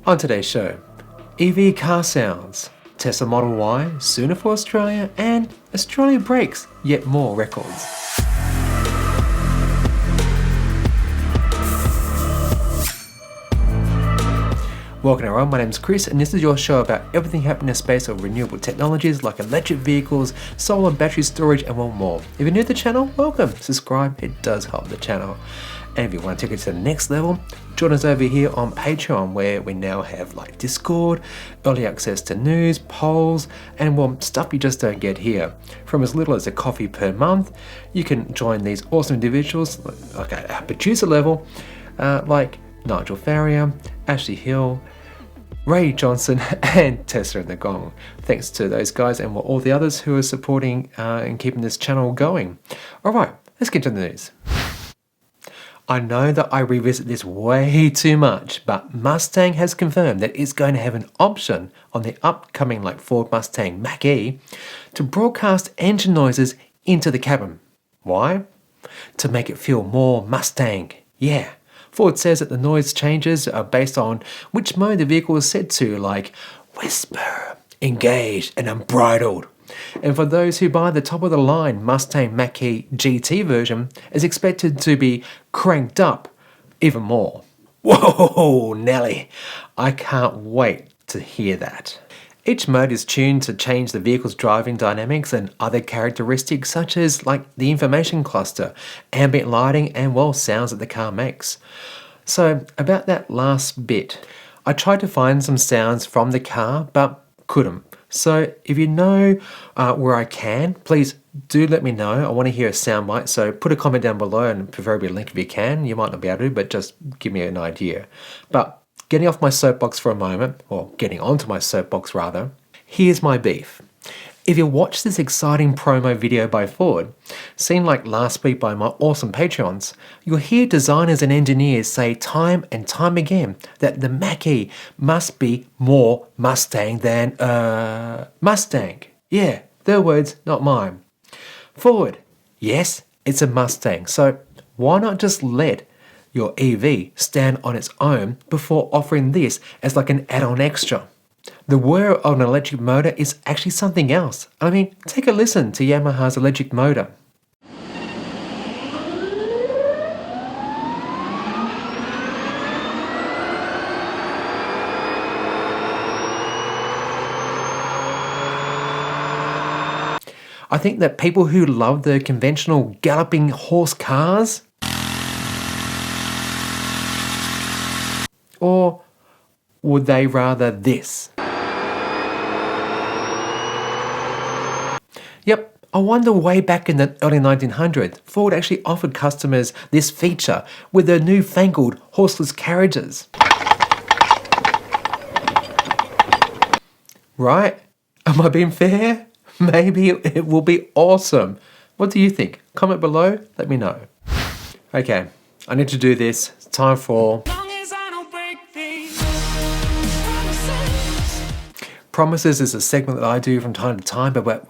On today's show, EV car sounds, Tesla Model Y sooner for Australia, and Australia breaks yet more records. Welcome everyone, my name is Chris and this is your show about everything happening in the space of renewable technologies like electric vehicles, solar battery storage and more. If you're new to the channel, welcome, subscribe, it does help the channel. And if you want to take it to the next level, join us over here on Patreon where we now have like Discord, early access to news, polls, and stuff you just don't get here. From as little as a coffee per month, you can join these awesome individuals like at producer level, like Nigel Farrier, Ashley Hill, Ray Johnson and Tessa and the Gong. Thanks to those guys and all the others who are supporting and keeping this channel going. Alright, let's get to the news. I know that I revisit this way too much, but Mustang has confirmed that it's going to have an option on the upcoming Ford Mustang Mach-E to broadcast engine noises into the cabin. Why? To make it feel more Mustang. Yeah. Ford says that the noise changes are based on which mode the vehicle is set to, like whisper, engaged, and unbridled. And for those who buy the top-of-the-line Mustang Mach-E GT version, is expected to be cranked up even more. Whoa, Nelly! I can't wait to hear that. Each mode is tuned to change the vehicle's driving dynamics and other characteristics such as the information cluster, ambient lighting and sounds that the car makes. So about that last bit, I tried to find some sounds from the car but couldn't. So if you know where I can, please do let me know. I want to hear a soundbite, so put a comment down below and preferably a link if you can. You might not be able to, but just give me an idea. But getting off my soapbox for a moment, or getting onto my soapbox rather, here's my beef. If you watch this exciting promo video by Ford, seen last week by my awesome Patreons, you'll hear designers and engineers say time and time again that the Mach-E must be more Mustang than, Mustang. Yeah, their words, not mine. Ford, yes, it's a Mustang, so why not just let your EV stand on its own before offering this as an add-on extra? The whir of an electric motor is actually something else. I mean, take a listen to Yamaha's electric motor. I think that people who love the conventional galloping horse cars, or would they rather this? Yep, I wonder way back in the early 1900s, Ford actually offered customers this feature with their newfangled horseless carriages. Right? Am I being fair? Maybe it will be awesome. What do you think? Comment below, let me know. Okay, I need to do this. It's time for Promises is a segment that I do from time to time about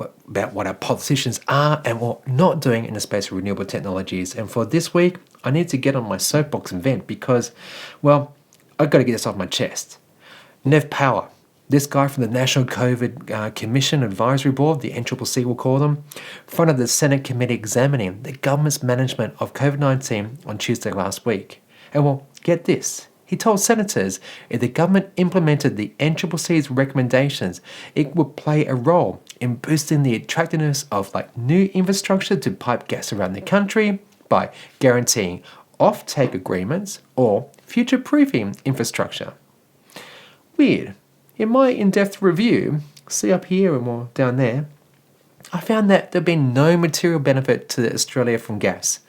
what our politicians are and what not doing in the space of renewable technologies. And for this week, I need to get on my soapbox and vent because, I've got to get this off my chest. Nev Power, this guy from the National COVID Commission Advisory Board, the NCCC we'll call them, fronted the Senate committee examining the government's management of COVID-19 on Tuesday last week. And get this. He told senators if the government implemented the NCCC's recommendations, it would play a role in boosting the attractiveness of new infrastructure to pipe gas around the country by guaranteeing off-take agreements or future-proofing infrastructure. Weird. In my in-depth review, see up here and down there, I found that there'd been no material benefit to Australia from gas.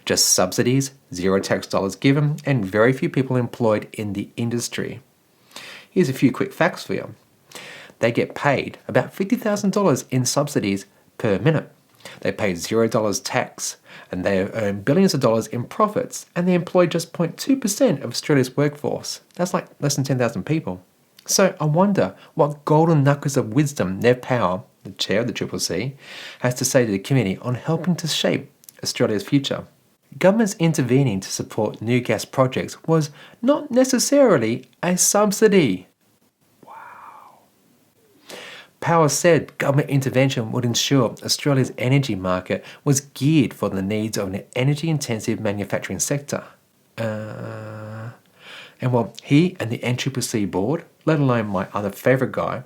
Just subsidies, zero tax dollars given, and very few people employed in the industry. Here's a few quick facts for you. They get paid about $50,000 in subsidies per minute. They pay $0 tax, and they earn billions of dollars in profits, and they employ just 0.2% of Australia's workforce. That's less than 10,000 people. So I wonder what golden nuggets of wisdom Nev Power, the chair of the CCC, has to say to the committee on helping to shape Australia's future. governments intervening to support new gas projects was not necessarily a subsidy. Power said government intervention would ensure Australia's energy market was geared for the needs of an energy-intensive manufacturing sector. And well, he and the NCCC board, let alone my other favourite guy,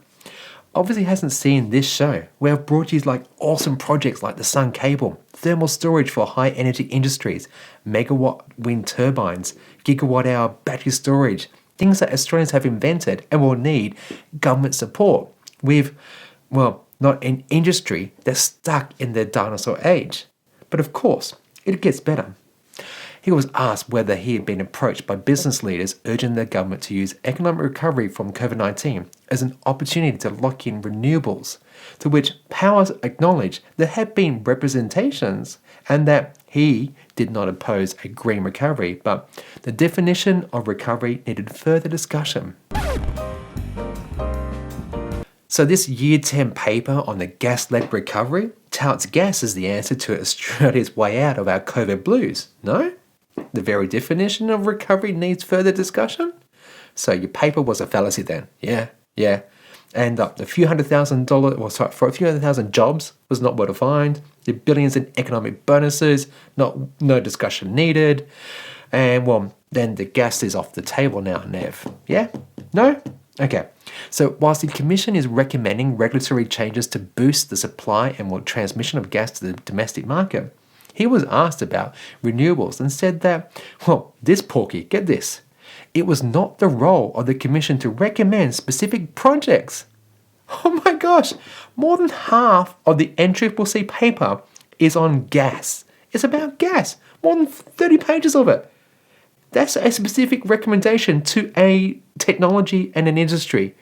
obviously hasn't seen this show, where I've brought you like awesome projects like the Sun Cable, thermal storage for high energy industries, megawatt wind turbines, gigawatt hour battery storage, things that Australians have invented and will need government support with, well, not an industry that's stuck in the dinosaur age. But of course, it gets better. He was asked whether he had been approached by business leaders urging the government to use economic recovery from COVID-19 as an opportunity to lock in renewables, to which Powers acknowledged there had been representations and that he did not oppose a green recovery, but the definition of recovery needed further discussion. So this Year 10 paper on the gas-led recovery touts gas as the answer to Australia's way out of our COVID blues, no? The very definition of recovery needs further discussion? So your paper was a fallacy then, yeah. And for a few hundred thousand jobs was not well defined. The billions in economic bonuses, no discussion needed. And well, then the gas is off the table now, Nev. Yeah? No? Okay. So whilst the Commission is recommending regulatory changes to boost the supply and transmission of gas to the domestic market, he was asked about renewables and said that, well, this porky, get this, it was not the role of the Commission to recommend specific projects. Oh my gosh, more than half of the NCCC paper is on gas. It's about gas, more than 30 pages of it. That's a specific recommendation to a technology and an industry.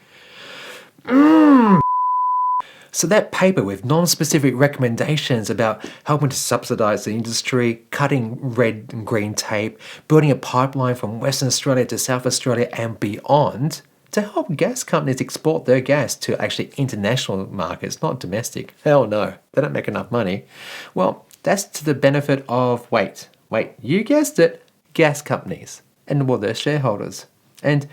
So that paper with non-specific recommendations about helping to subsidise the industry, cutting red and green tape, building a pipeline from Western Australia to South Australia and beyond to help gas companies export their gas to actually international markets, not domestic. Hell no, they don't make enough money. Well, that's to the benefit of, wait, you guessed it, gas companies and well, their shareholders. And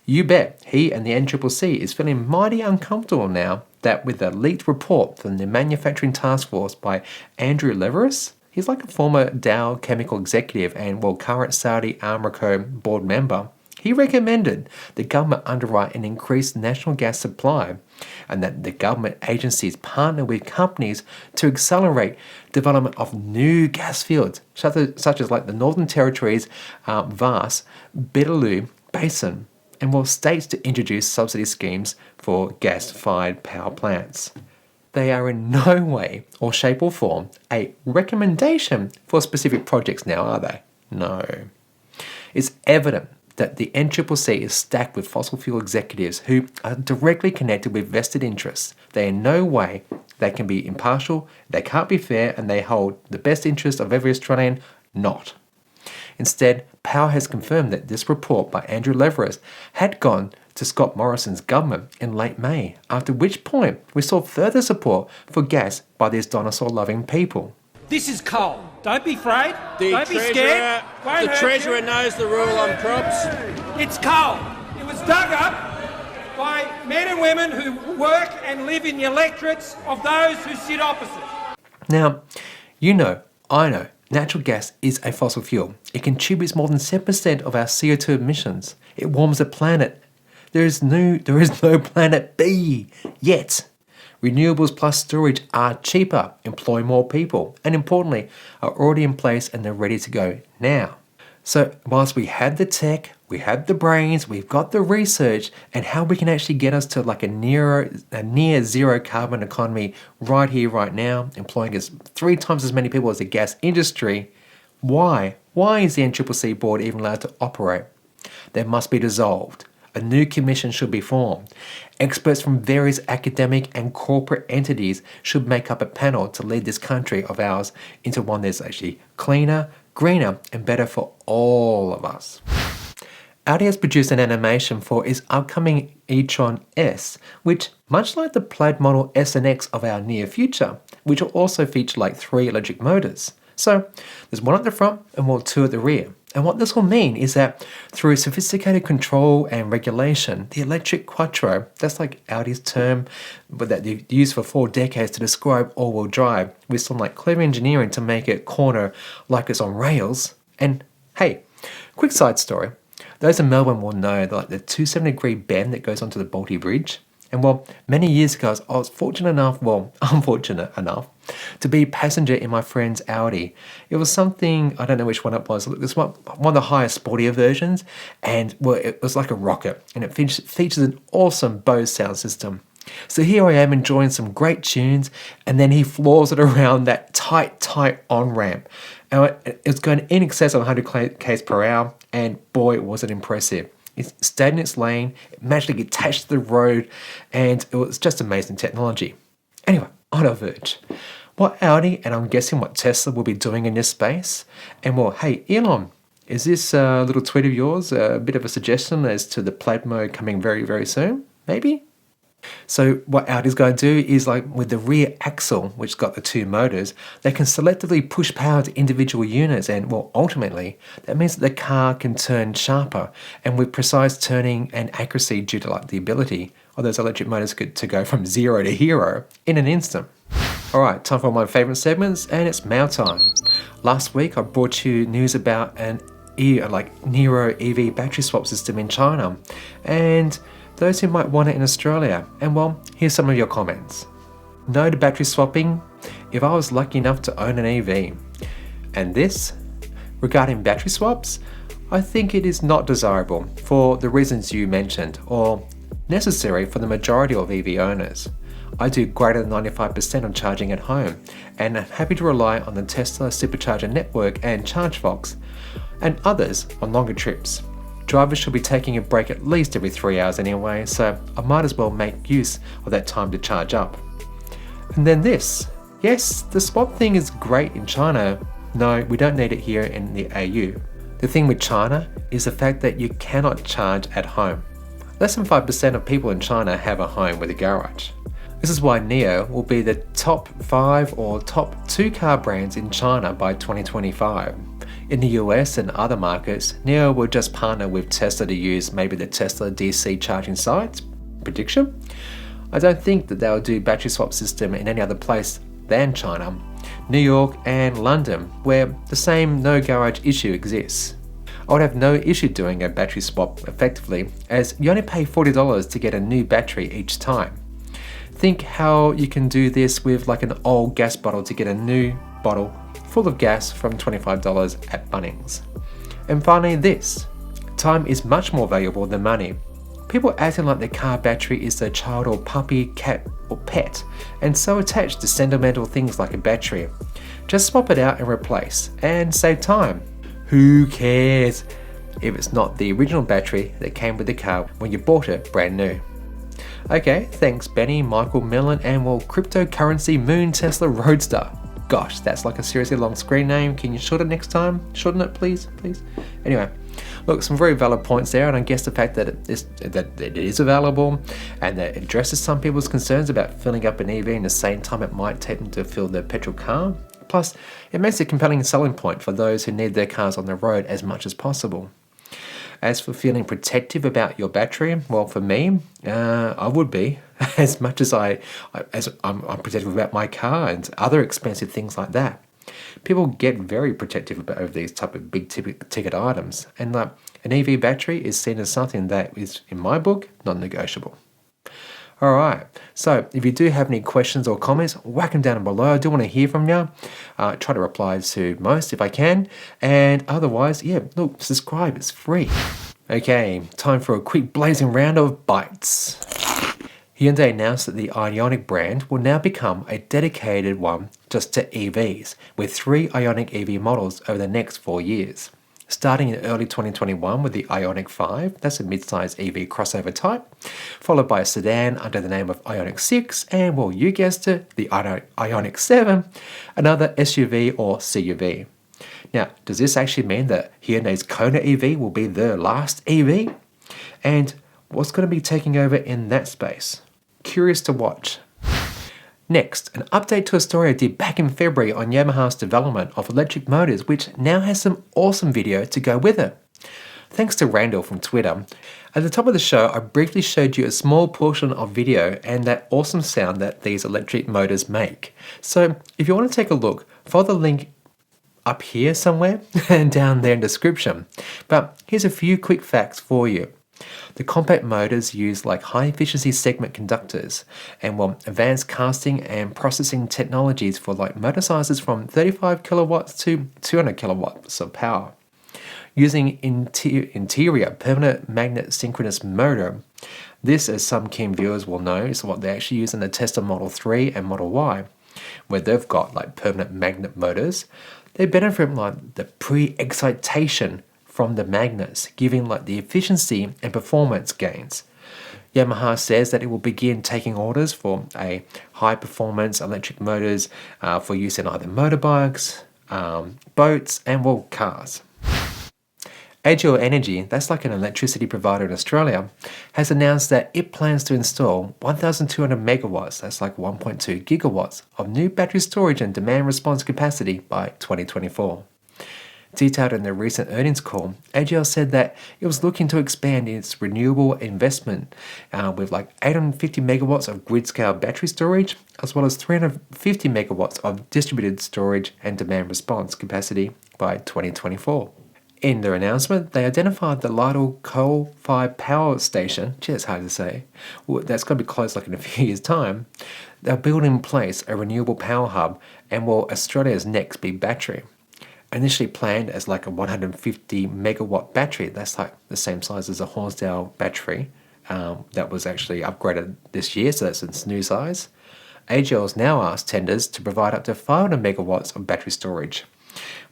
you bet he and the NCCC is feeling mighty uncomfortable now that with a leaked report from the Manufacturing Task Force by Andrew Leveris, he's like a former Dow chemical executive and current Saudi Aramco board member, he recommended the government underwrite an increased national gas supply and that the government agencies partner with companies to accelerate development of new gas fields, such as like the Northern Territory's vast Beetaloo Basin, and states to introduce subsidy schemes for gas-fired power plants. They are in no way or shape or form a recommendation for specific projects now, are they? No. It's evident that the NCCC is stacked with fossil fuel executives who are directly connected with vested interests. They in no way they can be impartial, they can't be fair, and they hold the best interest of every Australian not. Instead, Power has confirmed that this report by Andrew Leveris had gone to Scott Morrison's government in late May, after which point we saw further support for gas by these dinosaur-loving people. This is coal. Don't be afraid. Don't be scared. The Treasurer knows the rule on crops. It's coal. It was dug up by men and women who work and live in the electorates of those who sit opposite. Now, I know, natural gas is a fossil fuel. It contributes more than 7% of our CO2 emissions. It warms the planet. There is no planet B yet. Renewables plus storage are cheaper, employ more people, and importantly, are already in place and they're ready to go now. So whilst we had the tech, we had the brains, we've got the research, and how we can actually get us to like a near zero carbon economy right here, right now, employing us 3 times as many people as the gas industry, why? Why is the NCCC board even allowed to operate? They must be dissolved. A new commission should be formed. Experts from various academic and corporate entities should make up a panel to lead this country of ours into one that's actually cleaner, greener, and better for all of us. Audi has produced an animation for its upcoming E-Tron S, which, much like the plaid model S and X of our near future, which will also feature like 3 electric motors, So there's one at the front and two at the rear. And what this will mean is that through sophisticated control and regulation, the electric quattro, that's like Audi's term, but that they've used for 4 decades to describe all-wheel drive, with some like clever engineering to make it corner like it's on rails. And hey, quick side story. Those in Melbourne will know that like the 270-degree bend that goes onto the Balti Bridge. And well, many years ago, I was unfortunate enough, to be a passenger in my friend's Audi. It was something, I don't know which one it was. It was one of the highest, sportier versions, and well, it was like a rocket, and it features an awesome Bose sound system. So here I am enjoying some great tunes, and then he floors it around that tight on-ramp. And it was going in excess of 100 k's per hour, and boy, was it impressive. It stayed in its lane, it managed to get attached to the road, and it was just amazing technology. Anyway, on our verge. What Audi, and I'm guessing what Tesla, will be doing in this space? And well, hey, Elon, is this little tweet of yours a bit of a suggestion as to the plaid mode coming very, very soon? Maybe? So what Audi's going to do is, like with the rear axle, which got the 2 motors, they can selectively push power to individual units, and well, ultimately that means that the car can turn sharper and with precise turning and accuracy due to like the ability of those electric motors to go from 0 to hero in an instant. Alright, time for my favourite segments, and it's mail time. Last week I brought you news about an Nero EV battery swap system in China, and those who might want it in Australia. And well, here's some of your comments. No to battery swapping if I was lucky enough to own an EV. And this, regarding battery swaps, I think it is not desirable for the reasons you mentioned, or necessary for the majority of EV owners. I do greater than 95% on charging at home, and I'm happy to rely on the Tesla Supercharger network and ChargeFox, and others on longer trips. Drivers should be taking a break at least every 3 hours anyway, so I might as well make use of that time to charge up. And then this. Yes, the swap thing is great in China. No, we don't need it here in the AU. The thing with China is the fact that you cannot charge at home. Less than 5% of people in China have a home with a garage. This is why NIO will be the top 5 or top 2 car brands in China by 2025. In the US and other markets, NIO will just partner with Tesla to use maybe the Tesla DC charging sites. Prediction? I don't think that they'll do battery swap system in any other place than China, New York and London, where the same no garage issue exists. I would have no issue doing a battery swap effectively, as you only pay $40 to get a new battery each time. Think how you can do this with like an old gas bottle to get a new bottle full of gas from $25 at Bunnings. And finally this, time is much more valuable than money. People acting like their car battery is their child or puppy, cat or pet, and so attached to sentimental things like a battery. Just swap it out and replace, and save time. Who cares if it's not the original battery that came with the car when you bought it brand new? Okay, thanks Benny, Michael, Millen, and well, Cryptocurrency Moon Tesla Roadster. Gosh, that's like a seriously long screen name. Can you shorten it next time? Shorten it, please? Anyway, look, some very valid points there, and I guess the fact that it is available and that it addresses some people's concerns about filling up an EV in the same time it might take them to fill their petrol car. Plus, it makes a compelling selling point for those who need their cars on the road as much as possible. As for feeling protective about your battery, well, for me, I would be, as much as I'm protective about my car and other expensive things like that. People get very protective about these type of big ticket items, and an EV battery is seen as something that is, in my book, non-negotiable. Alright, so if you do have any questions or comments, whack them down below. I do want to hear from you. Try to reply to most if I can. And otherwise, yeah, look, subscribe, it's free. Okay, time for a quick blazing round of bites. Hyundai announced that the IONIQ brand will now become a dedicated one just to EVs, with 3 IONIQ EV models over the next 4 years. Starting in early 2021 with the IONIQ 5, that's a mid-size EV crossover type, followed by a sedan under the name of IONIQ 6, and well, you guessed it, the IONIQ 7, another SUV or CUV. Now, does this actually mean that Hyundai's Kona EV will be their last EV? And what's going to be taking over in that space? Curious to watch. Next, an update to a story I did back in February on Yamaha's development of electric motors, which now has some awesome video to go with it. Thanks to Randall from Twitter. At the top of the show, I briefly showed you a small portion of video and that awesome sound that these electric motors make. So if you want to take a look, follow the link up here somewhere and down there in the description. But here's a few quick facts for you. The compact motors use like high efficiency segment conductors and advanced casting and processing technologies for like motor sizes from 35 kilowatts to 200 kilowatts of power. Using interior permanent magnet synchronous motor, this, as some keen viewers will know, is what they actually use in the Tesla Model 3 and Model Y, where they've got like permanent magnet motors. They benefit from like the pre-excitation from the magnets, giving like the efficiency and performance gains. Yamaha says that it will begin taking orders for a high performance electric motors for use in either motorbikes, boats and cars. AGL Energy, that's like an electricity provider in Australia, has announced that it plans to install 1,200 megawatts, that's like 1.2 gigawatts, of new battery storage and demand response capacity by 2024. Detailed in their recent earnings call, AGL said that it was looking to expand its renewable investment with like 850 megawatts of grid-scale battery storage, as well as 350 megawatts of distributed storage and demand response capacity by 2024. In their announcement, they identified the Lytle coal-fired power station, gee, that's hard to say, that's going to be closed like in a few years' time. They're building in place a renewable power hub and Australia's next big battery. Initially planned as like a 150 megawatt battery, that's like the same size as a Hornsdale battery that was actually upgraded this year, so that's its new size. AGL has now asked tenders to provide up to 500 megawatts of battery storage,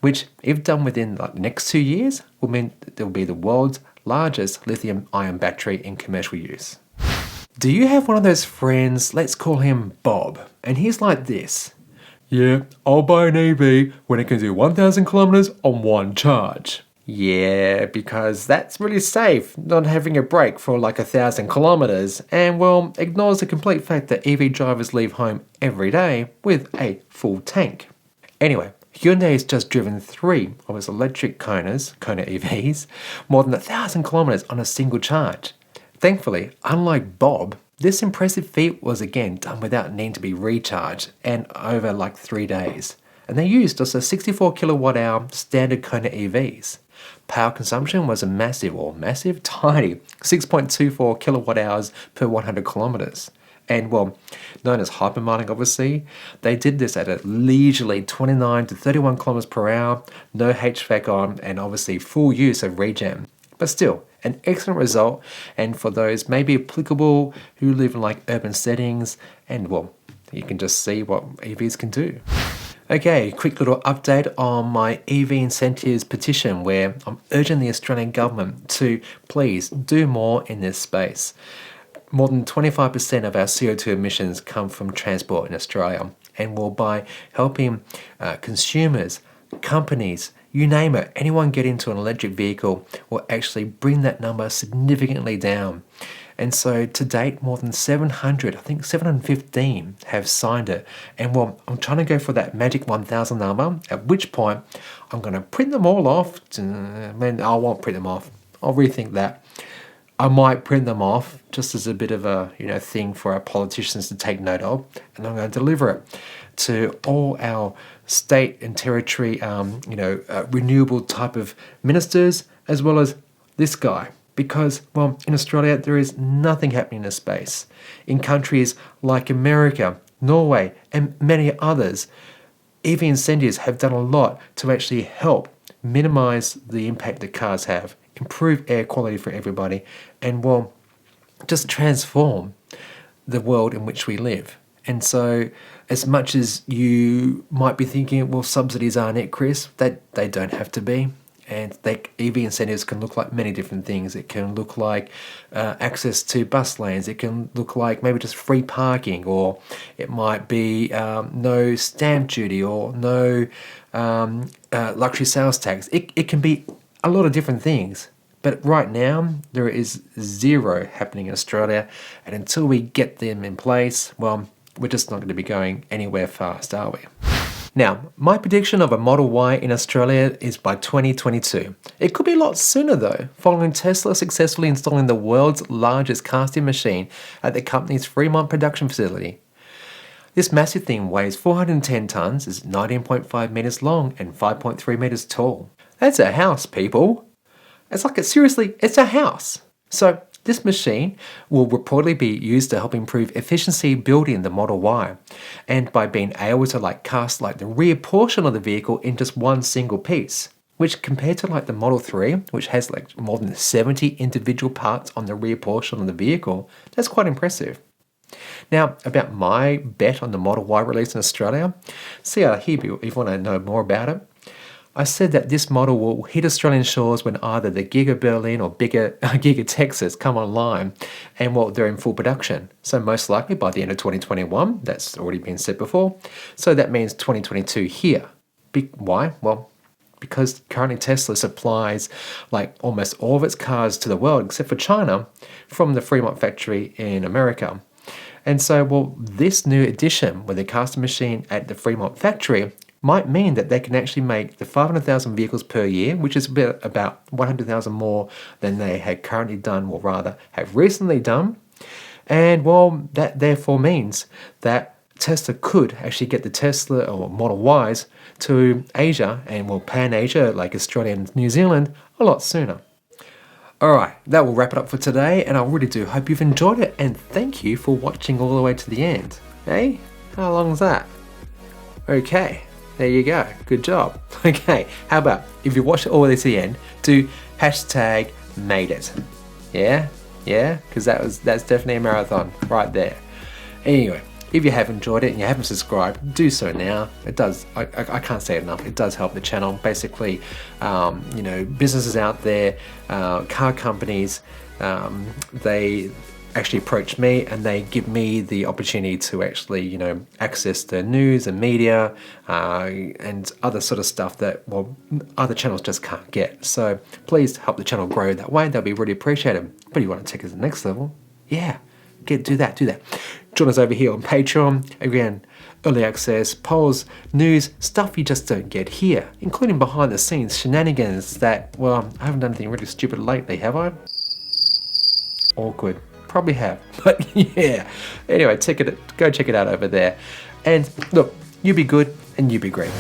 which, if done within like the next 2 years, will mean that there will be the world's largest lithium-ion battery in commercial use. Do you have one of those friends, let's call him Bob, and he's like this? Yeah, I'll buy an EV when it can do 1,000 kilometers on one charge. Yeah, because that's really safe, not having a break for like 1,000 kilometers, and ignores the complete fact that EV drivers leave home every day with a full tank. Anyway, Hyundai has just driven 3 of its electric Kona EVs more than 1,000 kilometers on a single charge. Thankfully, unlike Bob, this impressive feat was again done without needing to be recharged and over like 3 days. And they used just a 64 kilowatt hour standard Kona EVs. Power consumption was tiny 6.24 kilowatt hours per 100 kilometers. And known as hypermining obviously, they did this at a leisurely 29 to 31 kilometers per hour, no HVAC on, and obviously full use of regen. But still, an excellent result, and for those maybe applicable who live in like urban settings, and you can just see what EVs can do. Okay, quick little update on my EV incentives petition, where I'm urging the Australian government to please do more in this space. More than 25% of our CO2 emissions come from transport in Australia, and by helping consumers, companies, you name it, anyone get into an electric vehicle will actually bring that number significantly down. And so to date, more than 715 have signed it. And I'm trying to go for that magic 1,000 number, at which point I'm going to print them all off. I won't print them off. I'll rethink that. I might print them off just as a bit of a thing for our politicians to take note of, and I'm going to deliver it to all our state and territory, renewable type of ministers, as well as this guy. Because, in Australia, there is nothing happening in this space. In countries like America, Norway, and many others, EV incentives have done a lot to actually help minimize the impact that cars have, improve air quality for everybody, and just transform the world in which we live. And so, as much as you might be thinking, subsidies aren't it, Chris, they don't have to be. And EV incentives can look like many different things. It can look like access to bus lanes. It can look like maybe just free parking, or it might be no stamp duty or no luxury sales tax. It can be a lot of different things. But right now, there is zero happening in Australia. And until we get them in place, we're just not going to be going anywhere fast, are we? Now, my prediction of a Model Y in Australia is by 2022. It could be a lot sooner though, following Tesla successfully installing the world's largest casting machine at the company's Fremont production facility. This massive thing weighs 410 tons, is 19.5 meters long and 5.3 meters tall. That's a house, people. Seriously, it's a house. So this machine will reportedly be used to help improve efficiency building the Model Y, and by being able to cast the rear portion of the vehicle in just one single piece, which compared to the Model 3, which has more than 70 individual parts on the rear portion of the vehicle, that's quite impressive. Now, about my bet on the Model Y release in Australia, see out here if you want to know more about it. I said that this model will hit Australian shores when either the Giga Berlin or Giga Texas come online and they're in full production. So most likely by the end of 2021, that's already been said before. So that means 2022 here. Why? Well, because currently Tesla supplies almost all of its cars to the world except for China from the Fremont factory in America. And so, this new addition with the casting machine at the Fremont factory might mean that they can actually make the 500,000 vehicles per year, which is about 100,000 more than they had currently done, or rather have recently done. And that therefore means that Tesla could actually get the Tesla or Model Ys to Asia and Pan-Asia, like Australia and New Zealand, a lot sooner. Alright, that will wrap it up for today, and I really do hope you've enjoyed it, and thank you for watching all the way to the end. Hey, how long is that? Okay. There you go. Good job. Okay, how about if you watch it all the way to the end, do #MadeIt. Yeah? Because that's definitely a marathon right there. Anyway, if you have enjoyed it and you haven't subscribed, do so now. It does, I can't say it enough, it does help the channel. Basically, businesses out there, car companies, they actually approach me and they give me the opportunity to actually, access the news and media and other sort of stuff that, other channels just can't get. So please help the channel grow that way. That'll be really appreciated. But if you want to take it to the next level, yeah, do that. Join us over here on Patreon. Again, early access, polls, news, stuff you just don't get here, including behind the scenes shenanigans that, I haven't done anything really stupid lately, have I? Awkward. Probably have, but yeah. Anyway, go check it out over there. And look, you be good and you be great.